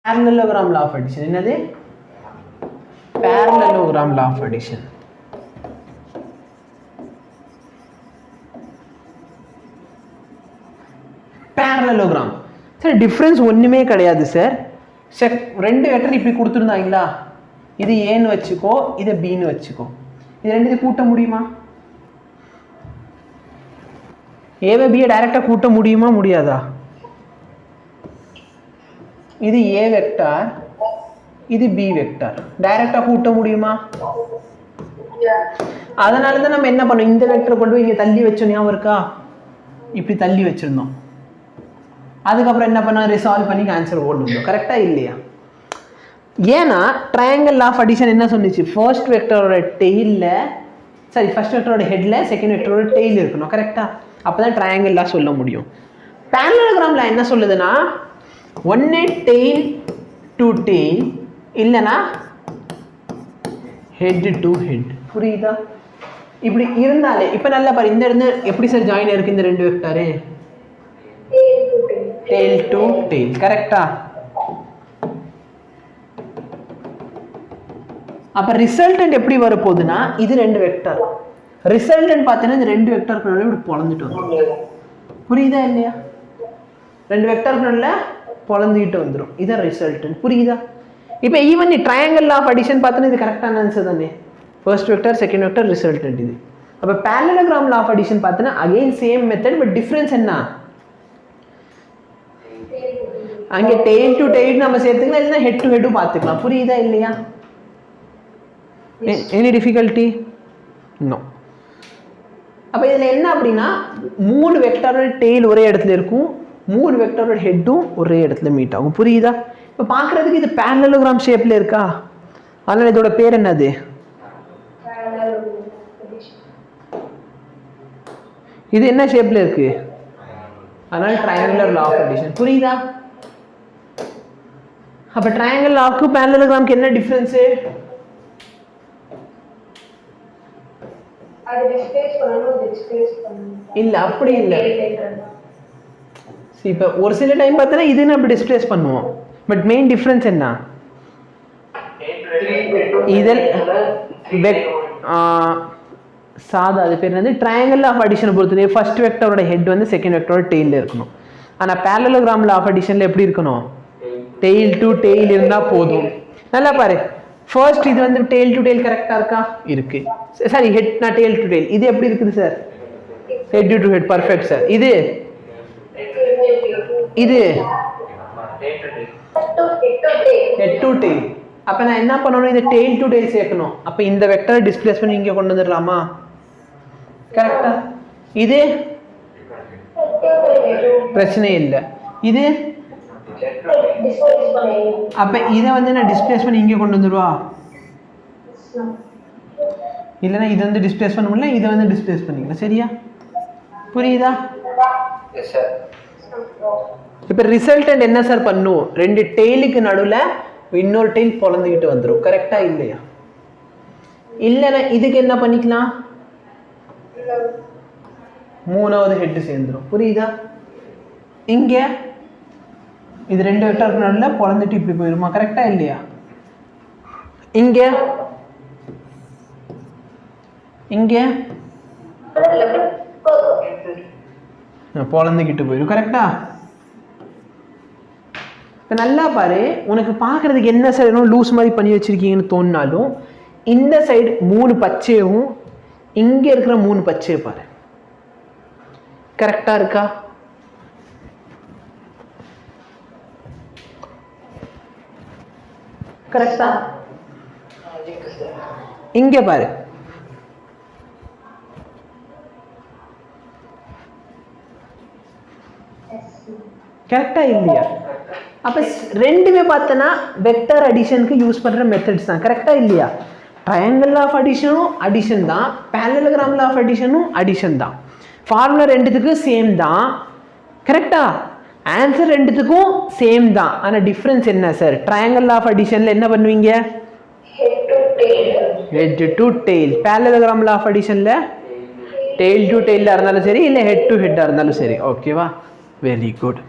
parallelogram law of addition என்னது parallelogram law of addition parallelogram sir difference ஒண்ணுமே கிடையாது sir ரெண்டு வெக்டர் இப்படி கொடுத்துருந்தாங்களா இது ஏன்னு வச்சுக்கோ இதை பின்னு வச்சுக்கோ இது ரெண்டுத்தையும் கூட்ட முடியுமா ஏவை பியை டைரக்டா கூட்ட முடியுமா முடியாதா இது ஏ வெக்டார் இது பி வெக்டார் டைரக்டா கூட்ட முடியுமா அதனால தான் நம்ம என்ன பண்ணோம் இந்த வெக்டர் கொண்டு போய் இங்க தள்ளி வச்சோம் ஞாபகம் இருக்கா இப்படி தள்ளி வச்சிருந்தோம் அதுக்கப்புறம் என்ன பண்ணோம் ரிசால்வ் பண்ணி ஆன்சர் ஓல்ட் வந்தோம் கரெக்டா இல்லையா ஏன்னா ட்ரையாங்கிள் ஆஃப் அடிஷன் என்ன சொன்னிச்சு ஃபர்ஸ்ட் வெக்டரோட டெயில்ல சாரி ஃபர்ஸ்ட் வெக்டரோட ஹெட்ல செகண்ட் வெக்டரோட டெயில் இருக்கணும் கரெக்டா அப்பதான் ட்ரையாங்கிள் லா சொல்ல முடியும் parallelogram என்ன சொல்லுதுன்னா ஒண்ணே டெயில் டு டெயில் இல்லனா ஹெட் டு ஹெட் புரியுதா இப்படி இருந்தாலே இப்போ நல்லா பாரு இந்த இடத்துல எப்படி சார் ஜாயின் இருக்கு இந்த ரெண்டு வெக்டர் டெயில் டு டெயில் கரெக்ட்டா அப்ப ரிசல்டன்ட் எப்படி வர போகுதுன்னா இது ரெண்டு வெக்டர் ரிசல்டன்ட் பார்த்தீங்கன்னா இந்த ரெண்டு வெக்டருக்கு நடுவுல இப்படி பொளந்துட்டு வந்துரும் புரியுதா இல்லையா ரெண்டு வெக்டருக்கு நடுவுல பொளந்துட்டு வந்துரும் இது ரிசல்டன்ட் புரியுதா இப்போ ஈவன் நீ ட்ரையாங்கிள் ஆஃப் அடிஷன் பார்த்தீங்கன்னா இது கரெக்டான ஆன்சர் தானே first vector second vector resultant இது அப்ப parallelogram law of addition பார்த்தீங்கன்னா again same method but difference என்ன அங்க டெயில் டு டெயில் நம்ம சேர்த்துக்கலாம் இல்லனா ஹெட் டு ஹெட் பார்த்துக்கலாம் புரியுதா இல்லையா any difficulty no அப்ப இதுல என்ன அப்படினா மூணு வெக்டரோட டெயில் ஒரே இடத்துல இருக்கும் மூணு வெக்டரோட ஹெட்டும் ஒரே இடத்துல மீட் ஆகும் புரியுதா இப்ப பார்க்கிறதுக்கு இது parallelogram ஷேப்ல இருக்கா அதனால இதோட பேர் என்னது இது என்ன ஷேப்ல இருக்கு அதனால triangular law of addition புரியுதா அப்ப triangle law க்கு parallelogram க்கு என்ன டிஃபரன்ஸ் அது டிஸ்பிளேஸ் பண்ணனும் இல்ல அப்படி இல்ல சீ இப்ப ஒரு சில டைம் பார்த்தா இது நம்ம டிஸ்பிளேஸ் பண்ணுவோம் பட் மெயின் டிஃபரன்ஸ் என்ன இதல் சாதா அது பேர் வந்து ட்ரையாங்கிள் ஆஃப் அடிஷன் பொறுத்தவரை ஃபர்ஸ்ட் வெக்டரோட ஹெட் வந்து செகண்ட் வெக்டரோட டெயில்ல இருக்கணும் ஆனா parallelogram law of additionல எப்படி இருக்கணும் டெயில் டு டெயில் இருந்தா போதும் நல்லா பாரு ஃபர்ஸ்ட் இது வந்து டெயில் டு டெயில் கரெக்ட்டா இருக்கா இருக்கு சாரி ஹெட் நான் டெயில் டு டெயில் இது எப்படி இருக்குது sir head to head perfect sir இது ஹெட் டு டெயில் அப்ப நான் என்ன பண்ணனும் இந்த டெயில் டு டெயில் சேர்க்கணும் அப்ப இந்த வெக்டர் டிஸ்பிளேஸ் பண்ணி இங்க கொண்டு வந்துறலாமா கரெக்ட்டா இது பிரச்சனை இல்ல இது அப்ப இத வந்து நான் டிஸ்பிளேஸ் பண்ணி இங்க கொண்டு வந்துருவா இல்லனா இது வந்து டிஸ்பிளேஸ் பண்ண முடியல இத வந்து டிஸ்பிளேஸ் பண்ணிக்கலாம் சரியா புரியுதா எஸ் சார் இப்ப ரிசல்டன்ட் என்ன சார் பண்ணும் ரெண்டு டெயிலுக்கு நடுவுல இன்னொரு டெயில் பொளந்துக்கிட்டு வந்துரும் கரெக்ட்டா இல்லையா இல்லனா இதுக்கு என்ன பண்ணிக்கலாம் மூணாவது ஹெட் சேர்ந்துரும் புரியுதா இங்க இது ரெண்டு வெக்டருக்கு நடுவுல பொளந்துட்டு இப்படி போயிருமா கரெக்ட்டா இல்லையா இங்க பொளந்துக்கிட்டு போயிரும் கரெக்ட்டா இப்ப நல்லா பாரு உனக்கு பார்க்கிறதுக்கு என்ன சார் லூஸ் மாதிரி பண்ணி வச்சிருக்கீங்கன்னு தோணினாலும் இந்த சைடு மூணு பச்சையும் இங்க இருக்கிற மூணு பச்சையை பாரு கரெக்ட்டா இருக்கா கரெக்ட்டா இங்க பாரு கரெக்ட்டா இல்லையா அப்ப ரெண்டுமே பார்த்தனா வெக்டர் அடிஷனுக்கு யூஸ் பண்ற மெத்தட்ஸ் தான் கரெக்ட்டா இல்லையா ட்ரையாங்கிள் ஆஃப் அடிஷனும் அடிஷன் தான் parallelogram law of additionும் அடிஷன் தான் ஃபார்முலா ரெண்டுத்துக்கும் சேம் தான் கரெக்ட்டா ஆன்சர் ரெண்டுத்துக்கும் சேம் தான் ஆனா டிஃபரன்ஸ் என்ன சார் ட்ரையாங்கிள் ஆஃப் அடிஷன்ல என்ன பண்ணுவீங்க head to tail parallelogram law of additionல டெயில் டு டெயில்ல இருந்தாலும் சரி இல்ல ஹெட் டு ஹெட்டா இருந்தாலும் சரி ஓகேவா வெரி குட்